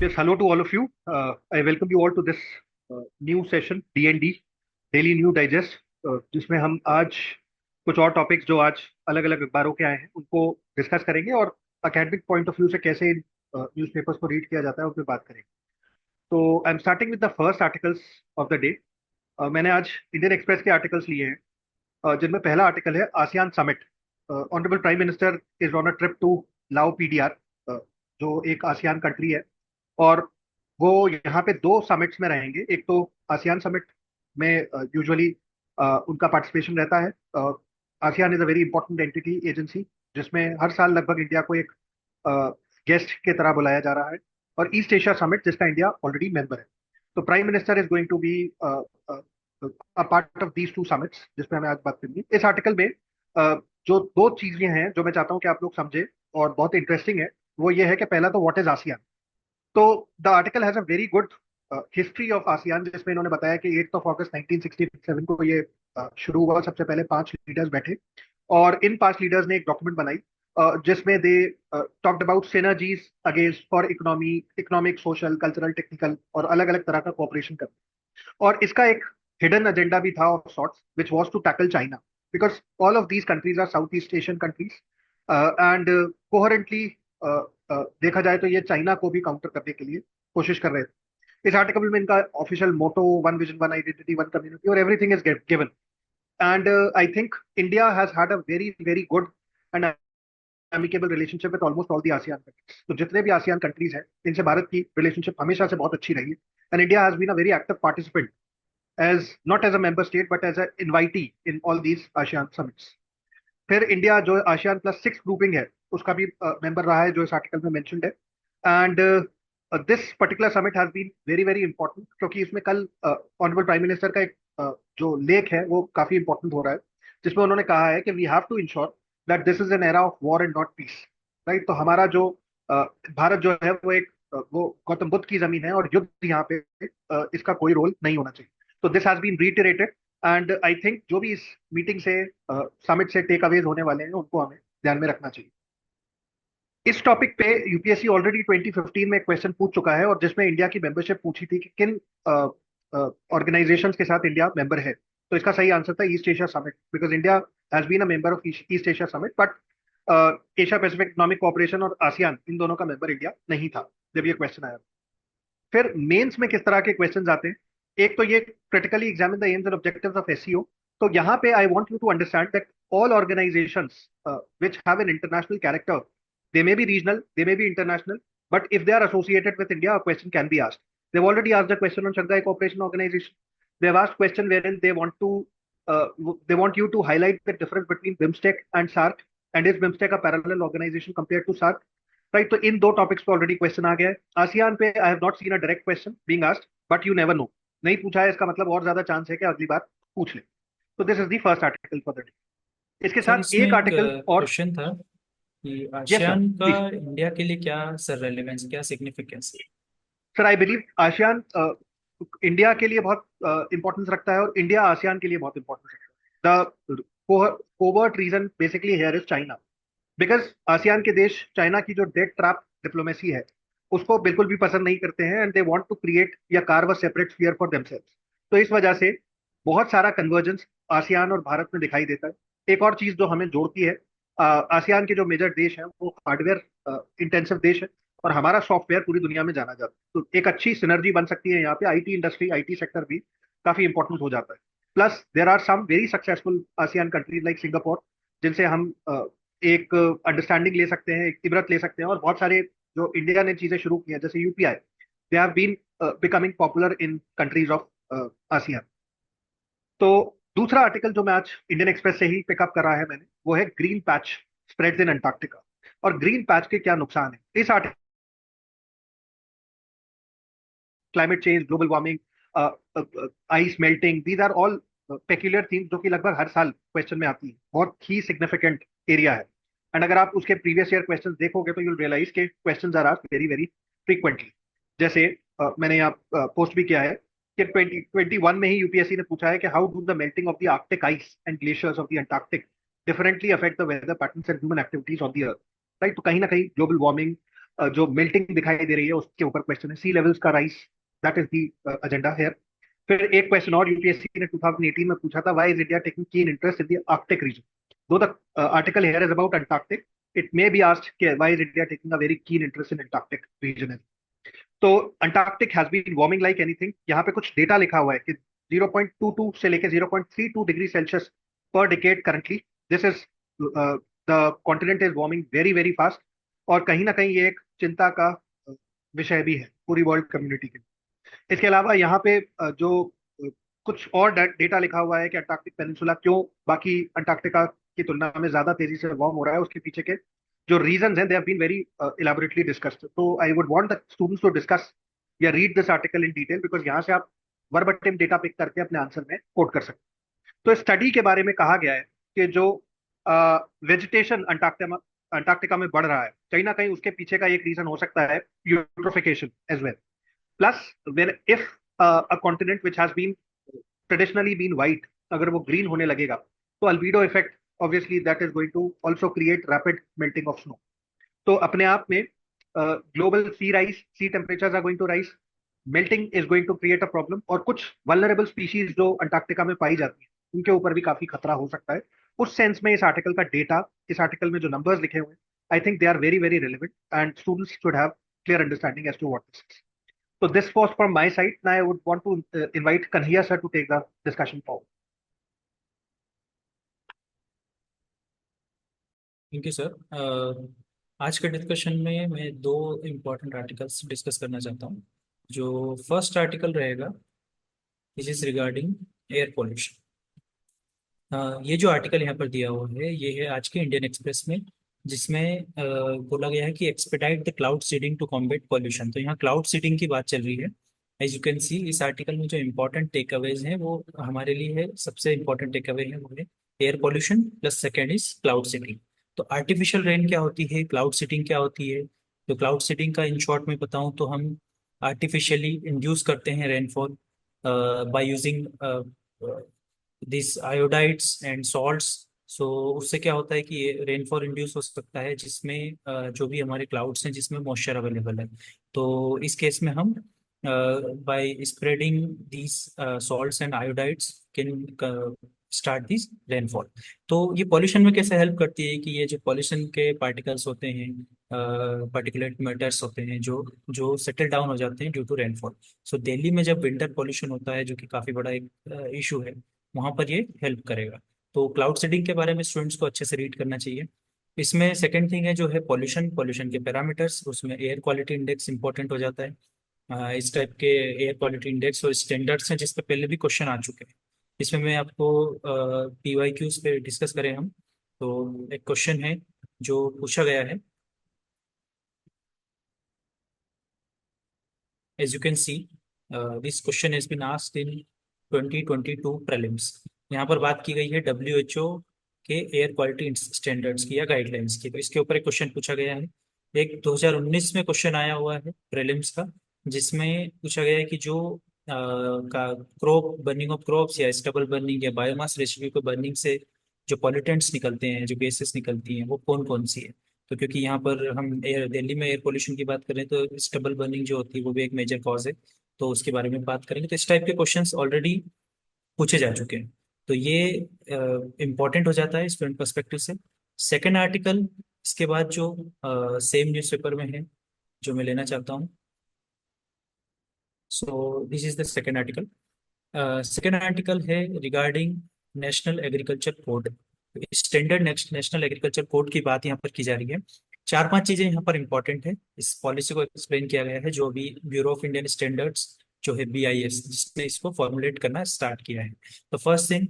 Yes, hello to all of you. I welcome you all to this new session, D&D, Daily New Digest, जिसमें हम आज कुछ और topics जो आज अलग अलग अखबारों के आए हैं उनको डिस्कस करेंगे और अकेडमिक पॉइंट ऑफ व्यू से कैसे न्यूज़पेपर्स को रीड किया जाता है उस पर बात करेंगे। तो I am starting with the first articles of the day. मैंने आज इंडियन एक्सप्रेस के आर्टिकल्स लिए हैं, जिनमें पहला आर्टिकल है ASEAN summit. Honourable prime minister is on a trip to Lao PDR, जो एक आसियान कंट्री है, और वो यहाँ पे दो समिट्स में रहेंगे। एक तो आसियान समिट में यूजुअली उनका पार्टिसिपेशन रहता है। ASEAN is a very important entity agency, जिसमें हर साल लगभग इंडिया को एक गेस्ट के तरह बुलाया जा रहा है। और ईस्ट एशिया समिट, जिसका इंडिया ऑलरेडी मेंबर है। तो prime minister is going to be a part of these two summits, जिसमें हमें आज बात करनी है। इस आर्टिकल में जो दो चीजें हैं जो मैं चाहता हूँ कि आप लोग समझे और बहुत इंटरेस्टिंग है, वो ये है कि पहला तो व्हाट इज आसियान। तो the article has a very good history of ASEAN, जिसमें इन्होंने बताया कि 8 अगस्त 1967 को ये शुरू हुआ। सबसे पहले 5 लीडर्स बैठे और इन 5 लीडर्स ने एक डॉक्यूमेंट बनाई, जिसमें they talked about synergies against for economic, social, cultural, technical और अलग अलग तरह का कोऑपरेशन करना। और इसका एक हिडन एजेंडा भी था of sorts, which was to tackle China, because all of these countries are South East Asian countries and coherently देखा जाए तो ये चाइना को भी काउंटर करने के लिए कोशिश कर रहे थे। इस आर्टिकल में इनका official motto, one vision, one identity, one community, और everything is given. And I think India has had a very very good and amicable relationship with almost all the ASEAN countries. तो जितने भी ASEAN countries हैं, इनसे भारत की relationship हमेशा से बहुत अच्छी रही है। And India has been a very active participant, as not as a member state but as an invitee in all these ASEAN summits. फिर इंडिया जो आसियान प्लस 6 ग्रुपिंग है उसका भी मेंबर रहा है, जो इस आर्टिकल में मेंशन्ड है। And this particular summit has been very very important, क्योंकि इसमें कल ऑनरेबल प्राइम मिनिस्टर का एक जो लेख है वो काफी इंपॉर्टेंट हो रहा है, जिसमें उन्होंने कहा है कि we have to ensure that this is an era of war and not peace. Right, तो हमारा जो भारत जो है वो एक वो गौतम बुद्ध की जमीन है और युद्ध यहाँ पे इसका कोई रोल नहीं होना चाहिए। तो this has been reiterated and I think जो भी इस मीटिंग से समिट से टेक अवेज होने वाले हैं उनको हमें ध्यान में रखना चाहिए। इस टॉपिक पे यूपीएससी ऑलरेडी 2015 में एक क्वेश्चन पूछ चुका है, और जिसमें इंडिया की मेंबरशिप पूछी थी कि किन ऑर्गेनाइजेशंस के साथ इंडिया मेंबर है। तो इसका सही आंसर था East Asia summit, because India has been a member of East Asia summit, but Asia Pacific economic cooperation और आसियान, इन दोनों का मेंबर इंडिया नहीं था जब ये क्वेश्चन आया। फिर मेंस में किस तरह के क्वेश्चंस आते हैं, एक तो ये critically examine the aims and objectives of SCO. तो यहाँ पे I want you to understand that all organisations which have an international character, they may be regional, they may be international, but if they are associated with India, a question can be asked. They've already asked a question on Shanghai Cooperation Organization. They've asked question wherein they want to uh, they want you to highlight the difference between BIMSTEC and SARC, and is BIMSTEC a parallel organization compared to SARC? Right, तो इन दो topics पे already question आ गया है। ASEAN पे I have not seen a direct question being asked, but you never know. नहीं पूछा है इसका मतलब और ज्यादा चांस है कि अगली बार पूछ ले। तो this is the first article for the day. इसके सर, साथ इसमें एक एक आर्टिकल और। क्वेश्चन था कि यस सर, आसियान का प्लीज। इंडिया के लिए क्या सर रेलेवेंस, क्या सिग्निफिकेंस है? Sir I believe ASEAN India के लिए बहुत इंपॉर्टेंस रखता है, और इंडिया आसियान के लिए बहुत इंपॉर्टेंस रखता है। The covert reason basically here is China, because ASEAN के देश चाइना की जो डेट ट्रैप डिप्लोमेसी है उसको बिल्कुल भी पसंद नहीं करते हैं, and they want to create या carve a separate sphere for themselves. तो इस वजह से बहुत सारा कन्वर्जेंस आसियान और भारत में दिखाई देता है। एक और चीज जो हमें जोड़ती है, आसियान के जो मेजर देश हैं वो हार्डवेयर इंटेंसिव देश है, और हमारा सॉफ्टवेयर पूरी दुनिया में जाना जाता है। तो एक अच्छी सिनर्जी बन सकती है यहाँ पे। आईटी इंडस्ट्री, आईटी सेक्टर भी काफी इंपॉर्टेंट हो जाता है। Plus there are some very successful ASEAN countries like Singapore, जिनसे हम एक अंडरस्टैंडिंग ले सकते हैं, एक इबरत ले सकते हैं। और बहुत सारे जो इंडिया ने चीजें शुरू की हैं जैसे UPI, they have been becoming popular in countries of ASEAN. तो दूसरा आर्टिकल जो मैं आज इंडियन एक्सप्रेस से ही पिकअप कर रहा है मैंने, वो है green patch spreads in Antarctica. और ग्रीन पैच के क्या नुकसान है इस article. Climate change, global warming, ice melting, these are all peculiar themes जो कि लगभग हर साल क्वेश्चन में आती है। बहुत ही सिग्निफिकेंट एरिया है। एंड अगर आप उसके प्रीवियस ईयर क्वेश्चन देखोगे तो यूल रियलाइज के question are asked very very frequently. जैसे मैंने यहाँ पोस्ट भी किया है कि 2021 में ही यूपीएससी ने पूछा है कि how do the melting of the Arctic ice and glaciers of the Antarctic differently affect the weather patterns and human activities on the earth. Right, तो कहीं ना कहीं ग्लोबल वार्मिंग, जो मेल्टिंग दिखाई दे रही है उसके ऊपर क्वेश्चन है, सी लेवल्स का rise, that is the agenda here. फिर एक क्वेश्चन और यूपीएससी ने 2018 में पूछा था, why is India taking keen interest in the Arctic region. Though the article here is about Antarctic, it may be asked why is India taking a very keen interest in Antarctic region. तो Antarctic has been warming like anything. यहाँ पे कुछ data लिखा हुआ है कि 0.22 से लेके 0.32 डिग्री सेल्सियस पर decade currently, this is the continent is warming very very fast. और कहीं ना कहीं ये एक चिंता का विषय भी है पूरी वर्ल्ड कम्युनिटी के। इसके अलावा यहाँ पे जो कुछ और डेटा लिखा हुआ है कि अंटार्कटिक पेनिनसुला क्यों बाकी अंटार्कटिका की तुलना में ज्यादा तेजी से वार्म हो रहा है, उसके पीछे के जो रीजंस हैं they have been very elaborately discussed. तो I would want the students to discuss या read this article in detail, because यहाँ से आप वर्बटिम डेटा पिक करके अपने आंसर में कोट कर सकते हैं। तो स्टडी के बारे में कहा गया है कि जो वेजिटेशन अंटार्कटिका में बढ़ रहा है, कहीं ना कहीं उसके पीछे का एक रीजन हो सकता है eutrophication as well. Plus when if a continent which has been traditionally been white, अगर वो ग्रीन होने लगेगा तो albedo effect obviously that is going to also create rapid melting of snow. तो अपने आप में global sea rise, sea temperatures are going to rise, melting is going to create a problem, और कुछ वल्नरेबल स्पीशीज जो Antarctica में पाई जाती है उनके ऊपर भी काफी खतरा हो सकता है। उस सेंस में इस आर्टिकल का डेटा, इस आर्टिकल में जो नंबर्स लिखे हुए हैं, I think they are very very relevant and students should have clear understanding as to what this is. So this was from my side. Now I would want to invite Kanhaiya sir to take the discussion forward. Thank you sir. आज के discussion में मैं दो important articles discuss करना चाहता हूँ। जो first article रहेगा, this is regarding air pollution. ये जो आर्टिकल यहाँ पर दिया हुआ है ये है आज के इंडियन एक्सप्रेस में, जिसमें बोला गया है कि expedite the cloud seeding to combat pollution. तो यहाँ क्लाउड सीडिंग की बात चल रही है। एज यू कैन सी, इस आर्टिकल में जो इम्पोर्टेंट टेक अवेज हैं वो हमारे लिए है, सबसे इम्पोर्टेंट टेक अवे है वो है air pollution plus second is cloud seeding. तो आर्टिफिशियल रेन क्या होती है, क्लाउड सीडिंग क्या होती है? तो क्लाउड सीडिंग का इन शॉर्ट में बताऊँ तो हम आर्टिफिशियली इंड्यूस करते हैं rainfall by using this iodides and salts. So उससे क्या होता है कि ये रेनफॉल इंड्यूस हो सकता है जिसमें जो भी हमारे क्लाउड्स हैं जिसमें मॉइस्चर अवेलेबल है। तो इस केस में हम by spreading these salts and iodides can start this rainfall. तो ये पॉल्यूशन में कैसे हेल्प करती है कि ये जो पॉल्यूशन के पार्टिकल्स होते हैं, पार्टिकुलेट मैटर्स होते हैं जो जो सेटल डाउन हो जाते हैं ड्यू टू रेनफॉल। सो दिल्ली में जब विंटर पॉल्यूशन होता है जो कि काफ़ी बड़ा एक इशू है, वहाँ पर ये हेल्प करेगा। तो क्लाउड सीडिंग के बारे में स्टूडेंट्स को अच्छे से रीड करना चाहिए। इसमें सेकंड थिंग है जो है पॉल्यूशन, पॉल्यूशन के पैरामीटर्स, उसमें एयर क्वालिटी इंडेक्स इंपॉर्टेंट हो जाता है। इस टाइप के एयर क्वालिटी इंडेक्स और स्टैंडर्ड्स हैं जिस पे पहले भी क्वेश्चन आ चुके हैं। इसमें मैं आपको PYQs पे डिस्कस करें हम। तो एक क्वेश्चन है जो पूछा गया है, as you can see this question has been asked in 2022 prelims. यहाँ पर बात की गई है WHO के एयर क्वालिटी स्टैंडर्ड्स की या गाइडलाइंस की। तो इसके ऊपर एक क्वेश्चन पूछा गया है। एक 2019 में क्वेश्चन आया हुआ है प्रीलिम्स का, जिसमें पूछा गया है कि जो का क्रॉप बर्निंग ऑफ क्रॉप्स या स्टबल बर्निंग या बायोमास रेसिड्यू को बर्निंग से जो पॉल्यूटेंट्स निकलते हैं, जो गैसेस निकलती हैं, वो कौन कौन सी है। तो क्योंकि यहाँ पर हम एयर दिल्ली में एयर पोल्यूशन की बात करें तो स्टबल बर्निंग जो होती है वो भी एक मेजर कॉज है। तो उसके बारे में बात करेंगे। तो इस टाइप के क्वेश्चंस ऑलरेडी पूछे जा चुके हैं। तो ये इम्पोर्टेंट हो जाता है स्टूडेंट पर्सपेक्टिव से। सेकेंड आर्टिकल इसके बाद जो सेम न्यूज़पेपर में है, जो मैं लेना चाहता हूँ। So this is the second article. Second article है regarding national agriculture code. Standard national agriculture code की बात यहाँ पर की जा रही है। चार पांच चीजें यहाँ पर इंपॉर्टेंट है। इस पॉलिसी को एक्सप्लेन किया गया है जो भी ब्यूरो ऑफ इंडियन स्टैंडर्ड्स जो है BIS, जिसने इसको फॉर्मुलेट करना स्टार्ट किया है। तो first thing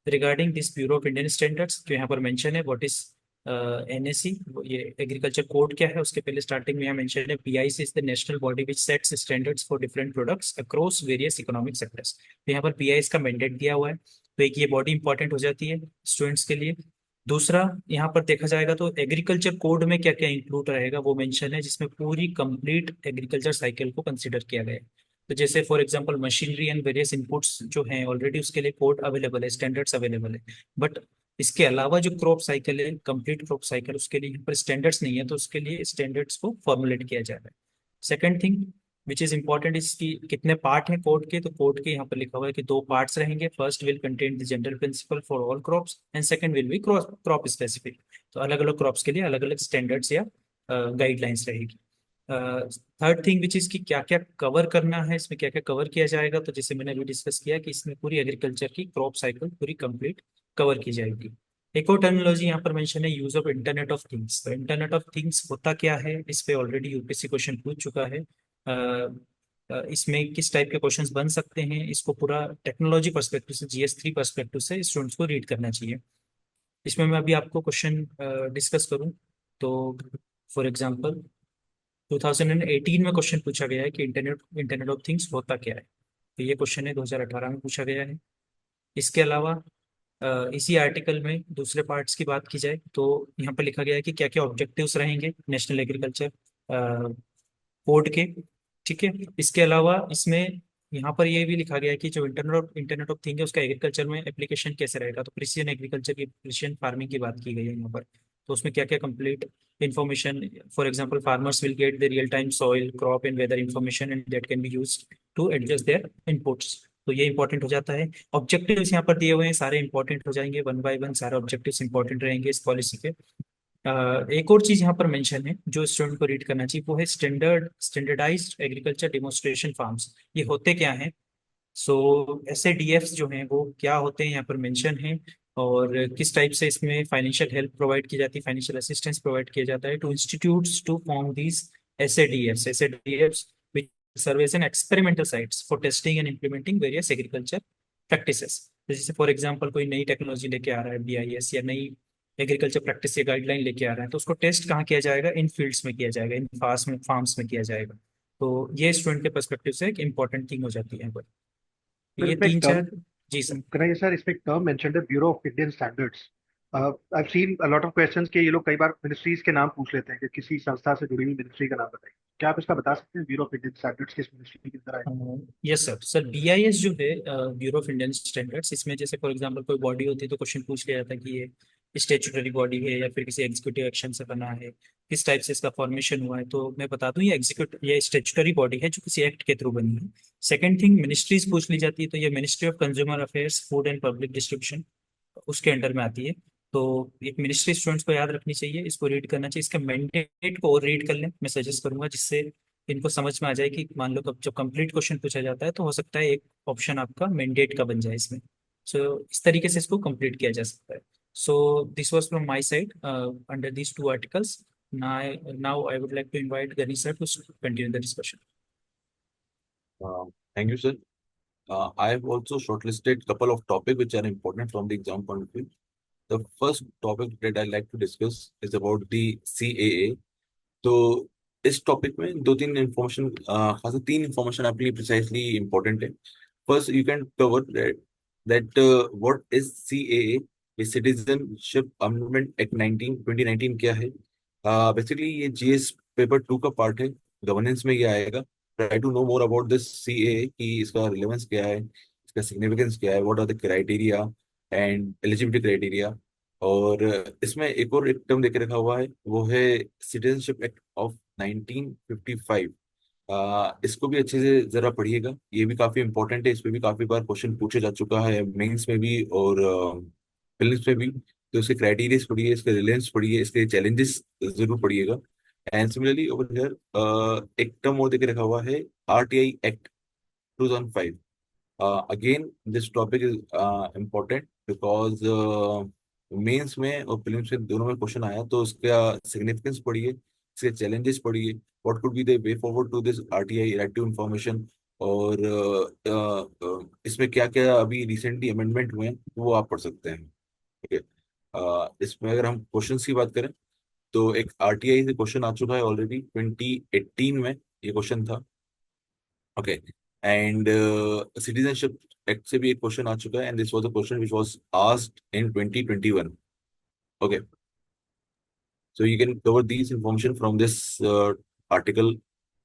regarding this bureau of Indian standards जो यहाँ पर मेंशन है, व्हाट इज NAC, ये एग्रीकल्चर कोड क्या है उसके पहले स्टार्टिंग में यहाँ मेंशन है PIC is the national body which sets standards for different products across various economic sectors. तो यहाँ पर PIS का मैंडेट दिया हुआ है। तो एक ये बॉडी इंपॉर्टेंट हो जाती है स्टूडेंट्स के लिए। दूसरा, यहाँ पर देखा जाएगा तो एग्रीकल्चर कोड में क्या क्या इंक्लूड रहेगा वो मेंशन है, जिसमें पूरी कंप्लीट एग्रीकल्चर साइकिल को कंसिडर किया गया है। तो जैसे for example machinery and various inputs जो हैं ऑलरेडी उसके लिए कोड अवेलेबल है, स्टैंडर्ड्स अवेलेबल है। बट इसके अलावा जो क्रॉप साइकिल है, कंप्लीट क्रॉप साइकिल, उसके लिए यहाँ पर स्टैंडर्ड्स नहीं है, तो उसके लिए स्टैंडर्ड्स को फॉर्मुलेट किया जा रहा है। Second thing which is important, इसकी कितने पार्ट हैं कोड के, तो कोड के यहाँ पर लिखा हुआ है कि दो पार्ट्स रहेंगे। First will contain the general principle for all crops and second will be crop specific. तो अलग अलग क्रॉप्स के लिए अलग अलग स्टैंडर्ड्स या गाइडलाइंस रहेगी। थर्ड थिंग विच इज की क्या क्या कवर करना है, इसमें क्या क्या कवर किया जाएगा, तो जैसे मैंने अभी डिस्कस किया कि इसमें पूरी एग्रीकल्चर की क्रॉप साइकिल पूरी कंप्लीट कवर की जाएगी। एक और टर्मिनोलॉजी यहाँ पर मेंशन है, use of internet of things. तो इंटरनेट ऑफ थिंग्स होता क्या है, इस पे ऑलरेडी यूपीएससी क्वेश्चन पूछ चुका है। इसमें किस टाइप के क्वेश्चंस बन सकते हैं, इसको पूरा टेक्नोलॉजी पर्सपेक्टिव से, जीएस 3 पर्सपेक्टिव से स्टूडेंट्स को रीड करना चाहिए। इसमें मैं अभी आपको क्वेश्चन डिस्कस करूं तो फॉर एग्जांपल 2018 में क्वेश्चन पूछा गया है कि इंटरनेट इंटरनेट ऑफ थिंग्स होता क्या है। तो ये क्वेश्चन है 2018 में पूछा गया है। इसके अलावा इसी आर्टिकल में दूसरे पार्ट्स की बात की जाए तो यहाँ पर लिखा गया है कि क्या क्या ऑब्जेक्टिव्स रहेंगे नेशनल एग्रीकल्चर कोड के। ठीक है, इसके अलावा इसमें यहाँ पर ये भी लिखा गया है कि जो इंटरनेट ऑफ थिंग है उसका एग्रीकल्चर में एप्लीकेशन कैसे रहेगा। तो प्रिसीजन एग्रीकल्चर की, प्रिसीजन फार्मिंग की बात की गई है यहाँ पर। तो उसमें क्या क्या complete information, for example farmers will get the real time soil crop and weather information and that can be used to adjust their inputs. तो ये इंपॉर्टेंट हो जाता है। ऑब्जेक्टिव्स यहाँ पर दिए हुए हैं, सारे इंपॉर्टेंट हो जाएंगे, वन बाय वन सारे ऑब्जेक्टिव्स इंपॉर्टेंट रहेंगे इस पॉलिसी के। एक और चीज यहाँ पर मेंशन है जो स्टूडेंट को रीड करना चाहिए, वो है स्टैंडर्डाइज्ड एग्रीकल्चर डेमोन्स्ट्रेशन फार्म्स। ये होते क्या हैं, सो SADFs जो हैं वो क्या होते हैं यहाँ पर मेंशन है, और किस टाइप से इसमें फाइनेंशियल हेल्प प्रोवाइड की जाती है, फाइनेंशियल असिस्टेंस प्रोवाइड किया जाता है to institutes to form these SADFs which serve as an experimental sites for testing and implementing various agriculture practices। जैसे फॉर एग्जांपल कोई नई टेक्नोलॉजी लेके आ रहा है BIS, या नई एग्रीकल्चर प्रैक्टिस या गाइडलाइन लेके आ रहा है, तो उसको टेस्ट कहाँ किया जाएगा, इन फील्ड्स में किया जाएगा, इन फार्म्स में किया जाएगा। तो ये स्टूडेंट के पर्सपेक्टिव से एक इंपॉर्टेंट थिंग हो जाती है यहाँ पर। सर ये इसमें एक तीन टर्म, चार। जी सर। करेंगे सर, इसमें एक टर्म मेंशन्ड है, bureau of Indian standards. I have seen a lot of questions के ये लोग कई बार मिनिस्ट्रीज के नाम पूछ लेते हैं कि किसी संस्था से जुड़ी हुई मिनिस्ट्री का नाम बताइए। क्या आप इसका बता सकते हैं, ब्यूरो ऑफ इंडियन स्टैंडर्ड्स किस मिनिस्ट्री के अंदर आएगा? Yes sir. सर BIS जो है, ब्यूरो ऑफ इंडियन स्टैंडर्ड्स, इसमें जैसे फॉर एग्जांपल कोई बॉडी होती है तो क्वेश्चन पूछ लिया जाता है कि ये स्टेचुटरी बॉडी है या फिर किसी एग्जीक्यूटिव एक्शन से बना है, किस टाइप से इसका फॉर्मेशन हुआ है। तो मैं बता दूं ये स्टेचुटरी बॉडी है जो किसी एक्ट के थ्रू बनी है। सेकंड थिंग, मिनिस्ट्रीज पूछ ली जाती है, तो ये ministry of consumer affairs, food and public distribution, उसके अंडर में आती है। तो एक मिनिस्ट्री स्टूडेंट्स को याद रखनी चाहिए, इसको रीड करना चाहिए, इसका मैंडेट को और रीड कर लें मैं सजेस्ट करूंगा, जिससे इनको समझ में आ जाए कि मान लो कब जब कंप्लीट क्वेश्चन पूछा जाता है तो हो सकता है एक ऑप्शन आपका मैंडेट का बन जाए इसमें। सो इस तरीके से इसको कंप्लीट किया जा सकता है। So this was from my side under these two articles. Now I would like to invite Gani sir to continue the discussion. Thank you, sir. I have also shortlisted couple of topics which are important from the exam point of view. The first topic that I'd like to discuss is about the CAA. तो इस topic में दो तीन information, खासा तीन information आपके लिए precisely important है। First you can cover that what is CAA, ये सिटीजनशिप अमेंडमेंट एक्ट 2019 क्या है। बेसिकली ये GS पेपर 2 का पार्ट है, गवर्नेंस में ये आएगा। Try to know more about this CAA कि इसका रिलेवेंस क्या है, इसका सिग्निफिकेंस क्या है, what are the criteria and eligibility criteria. और इसमें एक टर्म देके रखा हुआ है, वो है सिटीजनशिप एक्ट ऑफ 1955। इसको भी अच्छे से जरा पढ़िएगा, ये भी काफी इंपॉर्टेंट है, इस पे भी काफी बार क्वेश्चन पूछा जा चुका है मेंस में भी और प्रीलिम्स में भी। तो इसके क्राइटेरिया पढ़िए, इसके रिलेवेंस पढ़िए, इसके चैलेंजेस जरूर पढ़िएगा। एंड सिमिलरली ओवर हियर एक टर्म और देके रखा हुआ है, RTI act 2005। Again, this topic is important because mains में और प्रीलिम्स में दोनों में क्वेश्चन आया, तो उसका सिग्निफिकेंस पढ़िए, इसके चैलेंजेस पढ़िए, what could be the way forward to this RTI right to information. और इसमें क्या क्या अभी रिसेंटली अमेंडमेंट हुए हैं वो आप पढ़ सकते हैं। ठीक है। इसमें अगर हम क्वेश्चंस की बात करें तो एक RTI से क्वेश्चन आ चुका है ऑलरेडी 2018 में, ये क्वेश्चन था। ओके। एंड सिटीजनशिप एक्ट से भी एक क्वेश्चन आ चुका है, and this was a question which was asked in 2021। Okay, so you can cover this information from this article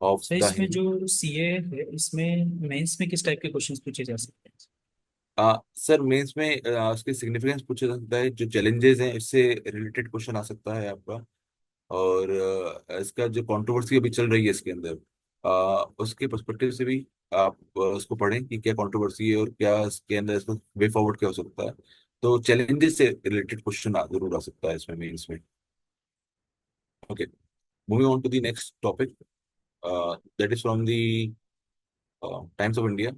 of sir the इसमें हिंद। जो CA है, इसमें मेंस में किस टाइप के क्वेश्चंस पूछे जा सकते हैं? सर मेंस में उसकी सिग्निफिकेंस पूछा जा सकता है, जो चैलेंजेस हैं इससे रिलेटेड क्वेश्चन आ सकता है आपका। और इसका जो कंट्रोवर्सी अभी चल रही है इसके अंदर, उसके पर्सपेक्टिव से भी आप उसको पढ़ें कि क्या कंट्रोवर्सी है और क्या इसके अंदर इसको वे फॉरवर्ड क्या हो सकता है। तो चैलेंजेस से रिलेटेड क्वेश्चन जरूर आ सकता है इसमें मेंस में। Okay, moving on to the next topic, that is from the Times of India.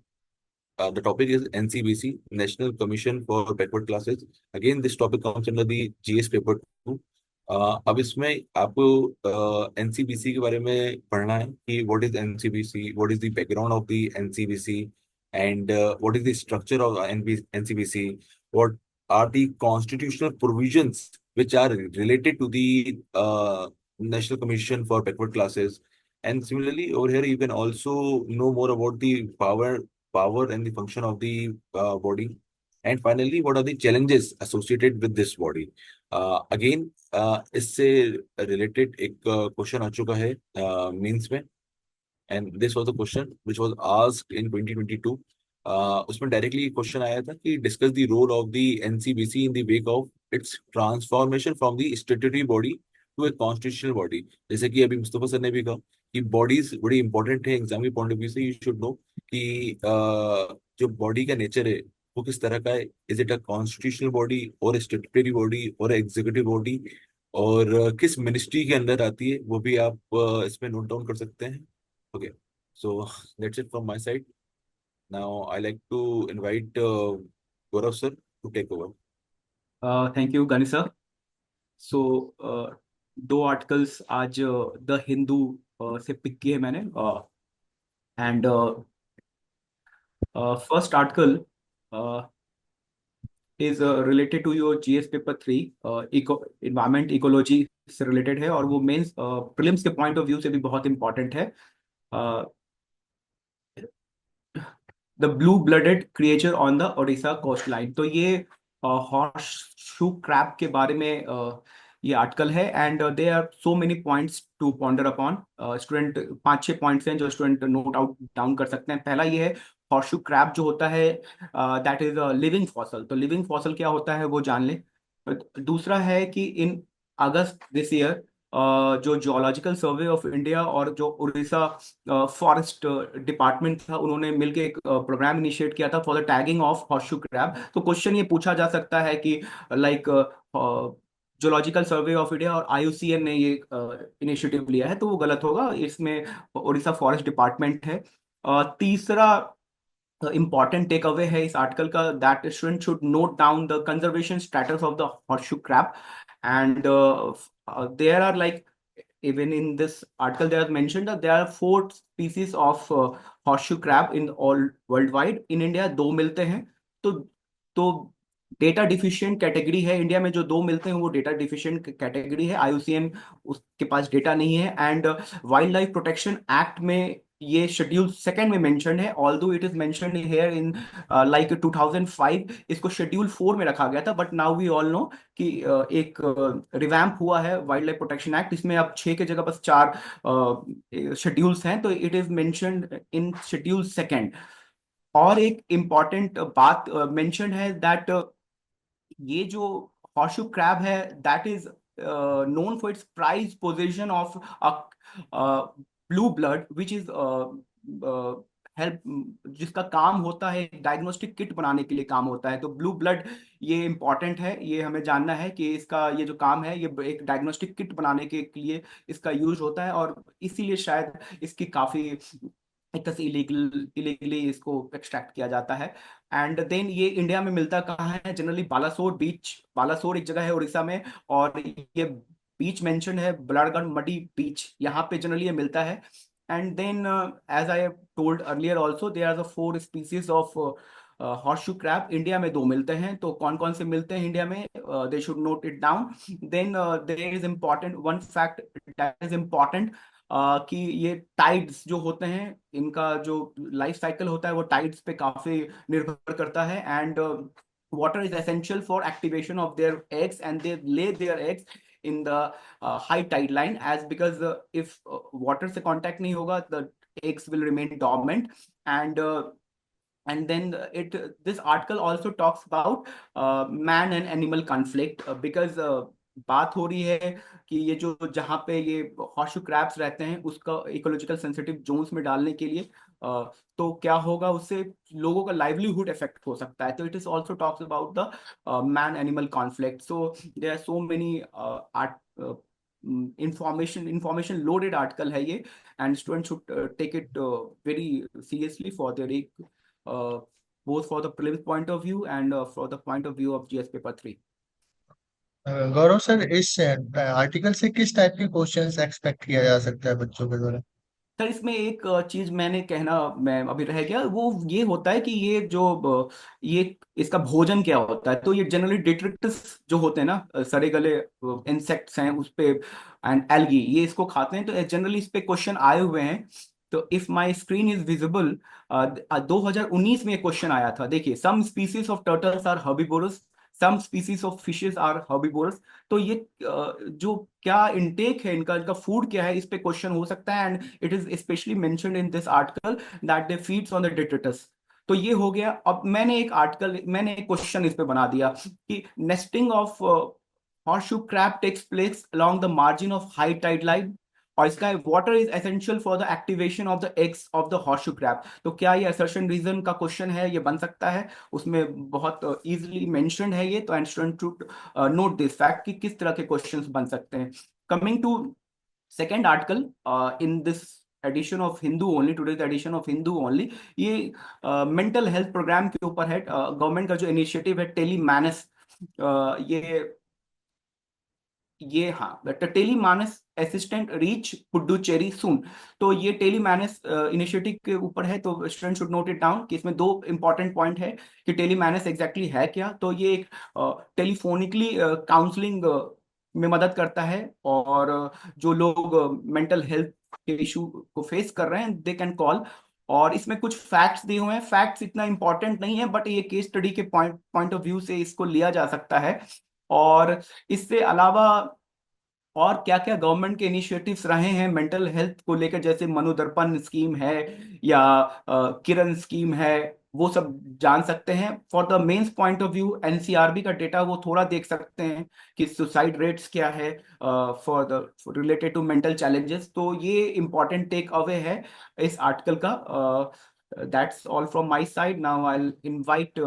The topic is NCBC, National Commission for Backward Classes. Again, this topic comes under the GS paper 2. अब इसमें आपको NCBC के बारे में पढ़ना है कि what is NCBC, what is the background of the NCBC, and what is the structure of NCBC, what are the constitutional provisions which are related to the National Commission for Backward Classes. And similarly, over here you can also know more about the power and the function of the body. And finally, what are the challenges associated with this body? Again, इससे related एक question आ चुका है mains में, and this was the question which was asked in 2022. उसमें directly question आया था कि discuss the role of the NCBC in the wake of its transformation from the statutory body to a constitutional body. जैसे कि अभी Mustafa sir ने भी कहा कि बॉडीज बड़ी इंपॉर्टेंट है एग्जाम के पॉइंट ऑफ व्यू से। यू शुड नो कि जो बॉडी का नेचर है वो किस तरह का है। Is it a constitutional body और स्टैट्यूटरी बॉडी और एग्जीक्यूटिव बॉडी, और किस मिनिस्ट्री के अंदर आती है वो भी आप इसमें नोट डाउन कर सकते हैं। Okay, so that's it from my side. Now I like to invite Gaurav sir to take over. Thank you Ghani sir. So दो आर्टिकल्स आज द हिंदू से पिक किए मैंने, and first article is related to your GS paper 3, environment ecology से रिलेटेड है, और वो मेंस प्रीलिम्स के पॉइंट ऑफ व्यू से भी बहुत इंपॉर्टेंट है। The blue blooded creature on the Odisha coast line. तो ये हॉर्स शू क्रैब के बारे में ये आर्टिकल है, and there are so many points to ponder upon. Student 5-6 points हैं जो स्टूडेंट नोट आउट डाउन कर सकते हैं। पहला ये है, हॉर्सशू क्रैब जो होता है दैट इज लिविंग फॉसल। तो लिविंग फॉसल क्या होता है वो जान लें। दूसरा है कि इन अगस्त दिस ईयर जो जियोलॉजिकल सर्वे ऑफ इंडिया और जो उड़ीसा फॉरेस्ट डिपार्टमेंट था, उन्होंने मिलकर एक प्रोग्राम इनिशिएट किया था for the tagging of horseshoe crab. तो क्वेश्चन ये पूछा जा सकता है कि like geological survey of India और आईयूसीएन ने ये इनिशिएटिव लिया है, तो वो गलत होगा। इसमें उड़ीसा फॉरेस्ट डिपार्टमेंट है। तीसरा important takeaway है इस आर्टिकल का, that student should note down the conservation status of the horseshoe crab, and there are like, even in this article there is mentioned that there are 4 species of horseshoe crab in all worldwide. in India 2 मिलते हैं। तो data deficient category है India में, जो 2 मिलते हैं वो data deficient category है। आईयूसीएन उसके पास डेटा नहीं है, and wildlife protection act में ये शेड्यूल 2 में मेंशन है, although it is mentioned here in like 2005। इसको शेड्यूल 4 में रखा गया था, but now we all know कि एक रिवैम्प हुआ है वाइल्ड लाइफ प्रोटेक्शन एक्ट। इसमें अब 6 के जगह बस 4 शेड्यूल्स हैं, तो it is mentioned in schedule 2। और एक इम्पॉर्टेंट बात मेंशन्ड है दैट ये जो हॉर्सशू क्रैब है that is known for its prized possession of blue blood which is help, जिसका काम होता है डायग्नोस्टिक किट बनाने के लिए काम होता है। तो ब्लू ब्लड ये इंपॉर्टेंट है, ये हमें जानना है कि इसका ये जो काम है ये एक डायग्नोस्टिक किट बनाने के लिए इसका यूज होता है, और इसीलिए शायद इसकी काफी एक तरह से इलीगली इसको एक्सट्रैक्ट किया जाता है। एंड देन ये इंडिया में मिलता कहाँ है? जनरली बालासोर बीच, बालासोर एक जगह है उड़ीसा में, और ये बीच मेंशन है बलारगढ़ मडी बीच, यहाँ पे जनरली ये मिलता है। And then as I have told earlier also there are the 4 species of horseshoe crab. India में 2 मिलते हैं। तो कौन कौन से मिलते हैं इंडिया में? They should note it down. Then there is important one fact that is important कि ये टाइड्स जो होते हैं, इनका जो लाइफ साइकिल होता है वो टाइड्स पे काफी निर्भर करता है, and water is essential for activation of their eggs, and they lay their eggs in the high tide line, as because if water से कांटेक्ट नहीं होगा the eggs will remain dormant, and and then this article also talks about man and animal conflict, because बात हो रही है कि ये जो जहाँ पे ये हॉर्सशू क्रैब्स रहते हैं उसका इकोलॉजिकल सेंसिटिव जोन्स में डालने के लिए तो क्या होगा, उससे लोगों का लाइवलीहुड इफेक्ट हो सकता है। तो it is also talks about the man animal conflict. So there are so many information loaded article है ये, and students should take it very seriously for their both for the prelims point of view and for the point of view of GS paper 3। Gaurav sir, इस article से किस type के questions expect किया जा सकता है बच्चों के द्वारा? सर इसमें एक चीज मैंने कहना मैं अभी रह गया, वो ये होता है कि ये जो ये इसका भोजन क्या होता है। तो ये जनरली डिट्रिटिस जो होते हैं ना, सड़े गले इंसेक्ट्स हैं उस पे, एंड एल्गी, ये इसको खाते हैं। तो जनरली इस पे क्वेश्चन आए हुए हैं। तो if my screen is visible, 2019 में क्वेश्चन आया था। देखिए, some species of turtles are herbivorous, some species of fishes are herbivorous. तो ये जो क्या इनटेक है इनका, इनका फूड क्या है, इस पे क्वेश्चन हो सकता है। And it is specially mentioned in this article that they feeds on the detritus. तो ये हो गया। अब मैंने एक क्वेश्चन इस पे बना दिया कि nesting of horseshoe crab takes place along the margin of high tide line, और इसका water is essential for the activation of the eggs of the horseshoe crab. तो क्या ये असर्शन रीजन का क्वेश्चन है, ये बन सकता है, उसमें बहुत इजीली मेंशन्ड है ये। तो and student to note this fact कि किस तरह के क्वेश्चंस बन सकते हैं। Coming to second article in this edition of Hindu only, today's edition of Hindu only, ये मेंटल हेल्थ प्रोग्राम के ऊपर है। गवर्नमेंट का जो इनिशिएटिव है टेली मैनस, ये हाँ, the Tele Manas assistant reach Puducherry soon. तो ये टेली मानस इनिशिएटिव के ऊपर है। तो student should note it down कि इसमें दो इंपॉर्टेंट पॉइंट है कि टेली मानस एग्जैक्टली है क्या। तो ये एक टेलीफोनिकली काउंसलिंग में मदद करता है, और जो लोग मेंटल हेल्थ के इशू को फेस कर रहे हैं दे कैन कॉल। और इसमें कुछ फैक्ट्स दिए हुए हैं, फैक्ट्स इतना इंपॉर्टेंट नहीं है, बट ये केस स्टडी के पॉइंट ऑफ व्यू से इसको लिया जा सकता है। और इससे अलावा और क्या क्या गवर्नमेंट के इनिशिएटिव्स रहे हैं मेंटल हेल्थ को लेकर, जैसे मनोदर्पण स्कीम है या किरण स्कीम है, वो सब जान सकते हैं। For the men's point of view NCRB का डेटा वो थोड़ा देख सकते हैं कि सुसाइड रेट्स क्या है for the related to mental challenges. तो ये इंपॉर्टेंट टेक अवे है इस आर्टिकल का। That's all from my side. Now I will invite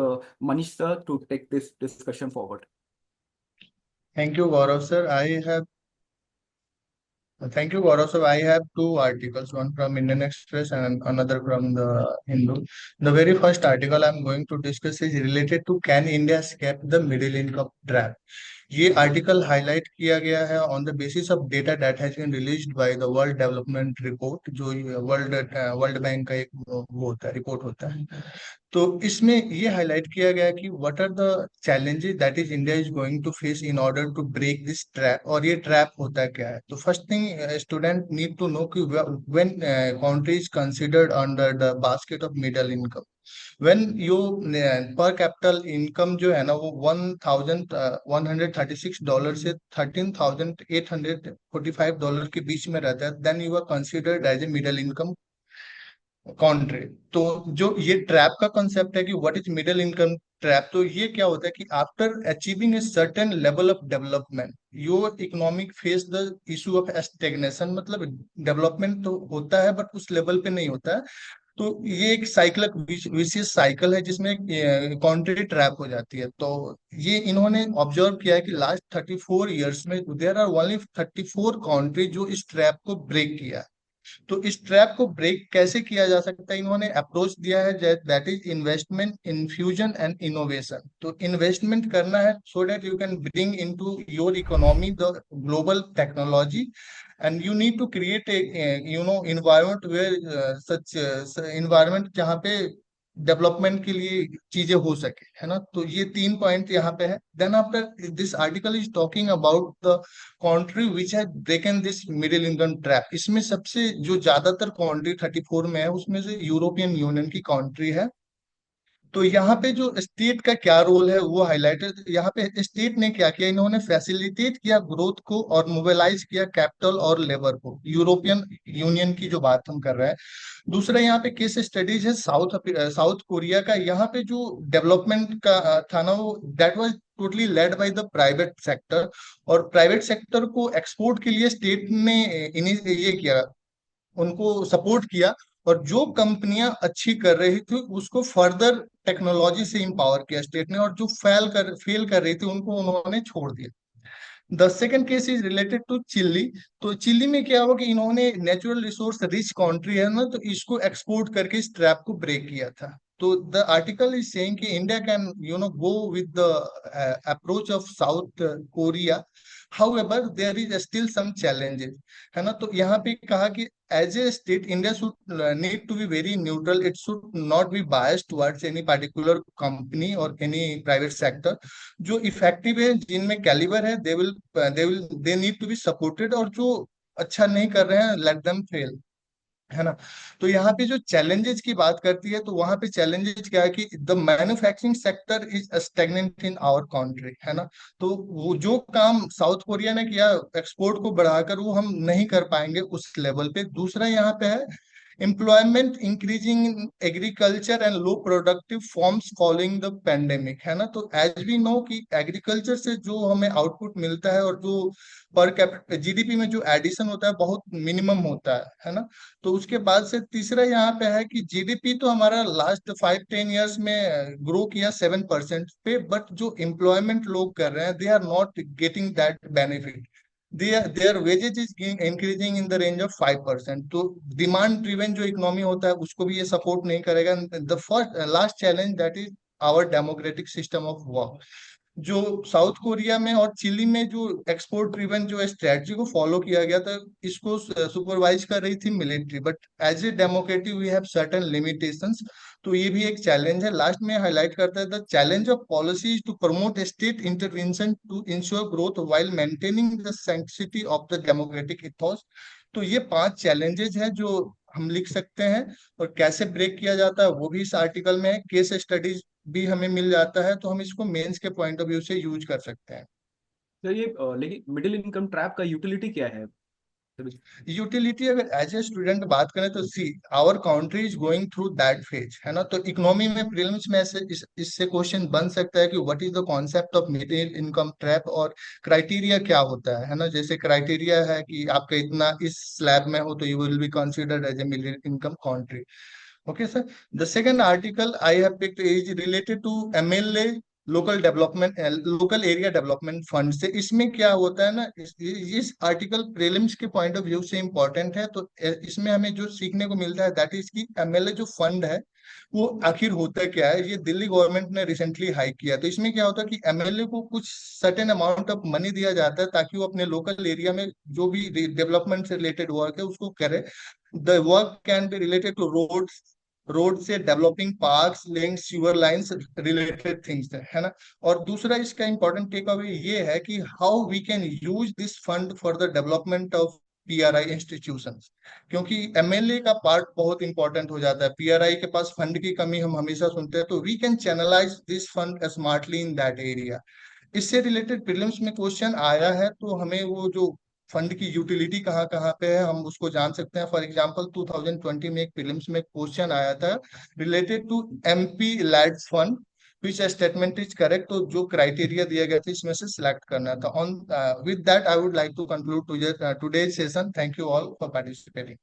Manish sir to take this discussion forward. Thank you, Gaurav sir. Thank you, Gaurav sir. I have two articles, one from Indian Express and another from the Hindu. The very first article I'm going to discuss is related to Can India Escape the Middle Income Trap? ये article highlight किया गया है on the basis of data that has been released by the world development report, जो world bank का एक वो होता है, रिपोर्ट होता है। तो इसमें ये हाईलाइट किया गया कि what are the challenges that is India is going to face in order to break this trap, और ये ट्रैप होता क्या है। तो first thing student need to know कि when country is considered under the basket of middle income, when you per capita income जो है ना वो $1,136 से $13,845 के बीच में रहता है, then you are considered as a middle income country. तो जो ये ट्रैप का कंसेप्ट है कि what is middle income trap, तो ये क्या होता है कि after achieving a certain level of development your economic face the issue of stagnation. मतलब डेवलपमेंट तो होता है बट उस लेवल पे नहीं होता है। तो ये एक साइकिल, विशियस साइकिल है जिसमें कंट्री ट्रैप हो जाती है। तो ये इन्होंने ऑब्जर्व किया है कि लास्ट 34 ईयर्स में देयर आर ओनली 34 कंट्री जो इस ट्रैप को ब्रेक किया है। तो इस ट्रैप को ब्रेक कैसे किया जा सकता है, इन्होंने अप्रोच दिया है that is investment, infusion and innovation. तो इन्वेस्टमेंट करना है so that you can bring into your economy the global technology, and you need to create a environment where such environment जहाँ पे डेवलपमेंट के लिए चीजें हो सके, है ना। तो ये 3 पॉइंट यहाँ पे है। Then after this article is talking about the country which has broken this middle income trap. इसमें सबसे जो ज्यादातर कंट्री 34 में है उसमें से यूरोपियन यूनियन की कंट्री है। तो यहाँ पे जो स्टेट का क्या रोल है वो हाईलाइटेड। यहाँ पे स्टेट ने क्या किया, इन्होंने फैसिलिटेट किया ग्रोथ को और मोबिलाइज किया कैपिटल और लेबर को। यूरोपियन यूनियन की जो बात हम कर रहे हैं। दूसरा यहाँ पे केस स्टडीज है साउथ कोरिया का। यहाँ पे जो डेवलपमेंट का था ना, वो that was totally led by the private sector. और प्राइवेट सेक्टर को एक्सपोर्ट के लिए स्टेट ने ये किया, उनको सपोर्ट किया। और जो कंपनियां अच्छी कर रही थी उसको फर्दर टेक्नोलॉजी से इंपावर किया स्टेट ने, और जो फेल कर रही थी उनको उन्होंने छोड़ दिया। The second case is related to Chile. तो चिली में क्या हुआ कि इन्होंने नेचुरल रिसोर्स रिच कंट्री है ना, तो इसको एक्सपोर्ट करके इस ट्रैप को ब्रेक किया था। तो द आर्टिकल इज सेइंग कि India can go with the approach of South Korea. However there is still some challenges, है ना। तो यहाँ पे कहा कि as a state India should need to be very neutral, it should not be biased towards any particular company और any private sector. जो effective है, जिनमें कैलिबर है, they need to be supported, और जो अच्छा नहीं कर रहे हैं लेट देम फेल, है ना। तो यहाँ पे जो चैलेंजेस की बात करती है, तो वहां पे चैलेंजेस क्या है कि the manufacturing sector is stagnant in our country, है ना। तो वो जो काम साउथ कोरिया ने किया एक्सपोर्ट को बढ़ाकर, वो हम नहीं कर पाएंगे उस लेवल पे। दूसरा यहाँ पे है employment increasing in agriculture and low productive forms following the pandemic, है ना। तो एज वी नो कि एग्रीकल्चर से जो हमें आउटपुट मिलता है और जो पर कैपिटल जीडीपी में जो एडिशन होता है बहुत मिनिमम होता है ना। तो उसके बाद से तीसरा यहाँ पे है कि जीडीपी तो हमारा लास्ट 5-10 ईयर्स में ग्रो किया 7% पे, बट जो एम्प्लॉयमेंट लोग कर रहे हैं they are not getting that benefit. Their wages is increasing in the range of 5%। तो डिमांड ड्रिवन जो इकोनॉमी होता है उसको भी ये सपोर्ट नहीं करेगा। The first last challenge that is our democratic system of work. जो साउथ कोरिया में और चिली में जो एक्सपोर्ट ड्रिवन जो स्ट्रेटजी को फॉलो किया गया था, इसको सुपरवाइज कर रही थी military, but as a democratic we have certain limitations. तो ये भी एक चैलेंज है। लास्ट में हाईलाइट करता है the challenge of policies to promote state intervention to ensure growth while maintaining the sensitivity of the democratic ethos. तो ये 5 चैलेंजेस हैं जो हम लिख सकते हैं, और कैसे ब्रेक किया जाता है वो भी इस आर्टिकल में है। केस स्टडीज भी हमें मिल जाता है, तो हम इसको मेंस के पॉइंट ऑफ व्यू से यूज कर सकते हैं। तो ये लेकिन मिडिल इनकम ट्रैप का यूटिलिटी क्या है? यूटिलिटी अगर एज ए स्टूडेंट बात करें तो see our country is going through that phase, है ना। तो इकोनॉमी में प्रीलिम्स में ऐसे इससे क्वेश्चन बन सकता है कि what is the concept of middle income trap, और क्राइटेरिया क्या होता है ना। जैसे क्राइटेरिया है कि आपका इतना इस स्लैब में हो तो you will be considered as a middle income country. Okay, sir. The second article I have picked is related to MLA local development local area development fund से। इसमें क्या होता है ना, इस आर्टिकल प्रीलिम्स के पॉइंट ऑफ व्यू से important है। तो इसमें हमें जो सीखने को मिलता है दैट इज की एमएलए जो फंड है वो आखिर होता क्या है। ये दिल्ली गवर्नमेंट ने रिसेंटली हाइक किया। तो इसमें क्या होता है कि एमएलए को कुछ सर्टेन अमाउंट ऑफ मनी दिया जाता है ताकि वो अपने लोकल एरिया में जो भी डेवलपमेंट से रिलेटेड वर्क है उसको करे। The work can be related to road से developing parks, laying sewer lines, related things है ना। और दूसरा इसका इंपॉर्टेंट टेक अवे ये है कि how we can use this fund for the development of PRI institutions. क्योंकि एमएलए का पार्ट बहुत इंपॉर्टेंट हो जाता है, पीआरआई के पास फंड की कमी हम हमेशा सुनते हैं, तो we can channelise this fund smartly in that area. इससे रिलेटेड प्रीलिम्स में क्वेश्चन आया है, तो हमें वो जो फंड की यूटिलिटी कहाँ कहाँ पे है हम उसको जान सकते हैं। फॉर एग्जांपल 2020 में एक प्रीलिम्स में क्वेश्चन आया था related to MP lads fund, which statement is correct. तो जो क्राइटेरिया दिया गया था इसमें से सिलेक्ट करना था। On with that I would like to conclude today session. Thank you all for participating.